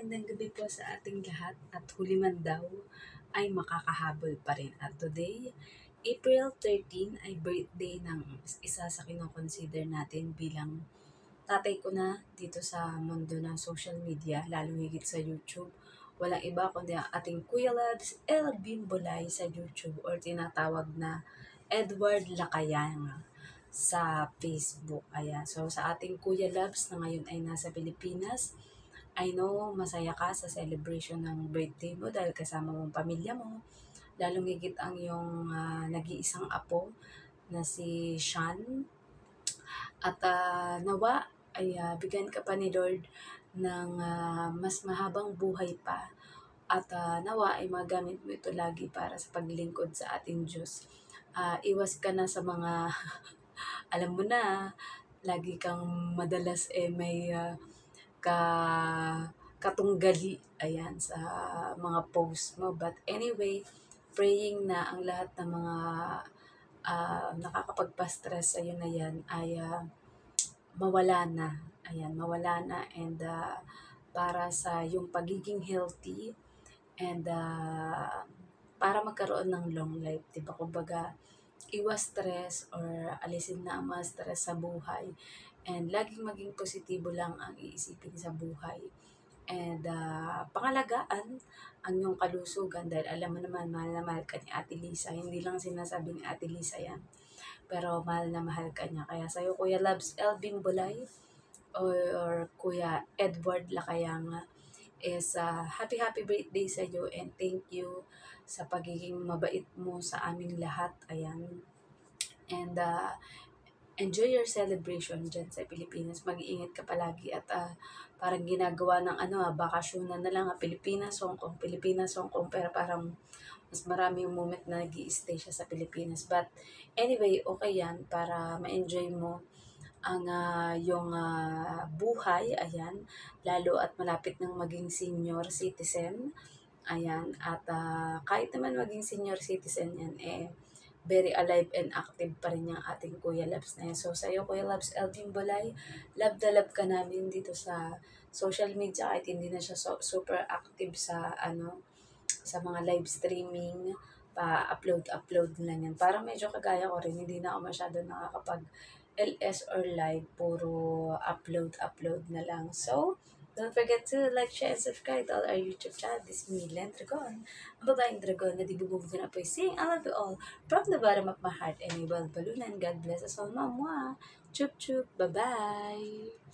magandang gabi po sa ating lahat at huli man daw ay makakahabol pa rin. At today, April 13 ay birthday ng isa sa kinoconsider natin bilang tatay ko na dito sa mundo ng social media, lalo higit sa YouTube. Walang iba kundi ang ating Kuya Labs El Bimbolay sa YouTube or tinatawag na Edward Lacayang sa Facebook. Ayan. So sa ating Kuya Labs na ngayon ay nasa Pilipinas, I know masaya ka sa celebration ng birthday mo dahil kasama mong pamilya mo. Lalong higit ang iyong nag-iisang apo na si Sean. At nawa ay bigyan ka pa ni Lord ng mas mahabang buhay pa. At nawa ay magamit mo ito lagi para sa paglingkod sa ating Diyos. Iwas ka na sa mga, alam mo na, lagi kang madalas may ka katunggali ayan sa mga post mo. But anyway, praying na ang lahat ng mga nakakapagpa-stress sa iyo na yan ay mawala na. Ayan, mawala na and para sa yung pagiging healthy and para magkaroon ng long life, 'di ba? Kumbaga, iwas stress or alisin na ang mga stress sa buhay and laging maging positibo lang ang iisipin sa buhay. And pangalagaan ang iyong kalusugan dahil alam mo naman, mahal na mahal ka ni Ate Lisa. Hindi lang sinasabi ni Ate Lisa yan, pero mahal na mahal ka niya. Kaya sa'yo, Kuya Labs El Bimbolay or Kuya Edward Lacayanga is happy birthday sa iyo and thank you sa pagiging mabait mo sa aming lahat. Ayan. And enjoy your celebration dyan sa Pilipinas. Mag-iingat ka palagi at parang ginagawa ng bakasyonan na lang Pilipinas, Hong Kong, Pilipinas, Hong Kong, pero parang mas marami yung moment na nag-i-stay siya sa Pilipinas. But anyway, okay yan para ma-enjoy mo ang yung buhay, ayan, lalo at malapit ng maging senior citizen, ayan, at kahit naman maging senior citizen yan, very alive and active pa rin yung ating Kuya Labs na yan. So, sa'yo, Kuya Labs Elvin Bolay, love na love ka namin dito sa social media kahit hindi na siya super active sa sa mga live streaming, pa-upload lang yan. Parang medyo kagaya ko rin, hindi na ako masyado nakakapag LS or live, puro upload na lang. So, don't forget to like, share, and subscribe to all our YouTube channel. This is me, Len Dragon, ang babaeng dragon na di bubog na po saying I love you all from the bottom of my heart and I will balloon and God bless us all, mamwa. Chup chup, bye-bye!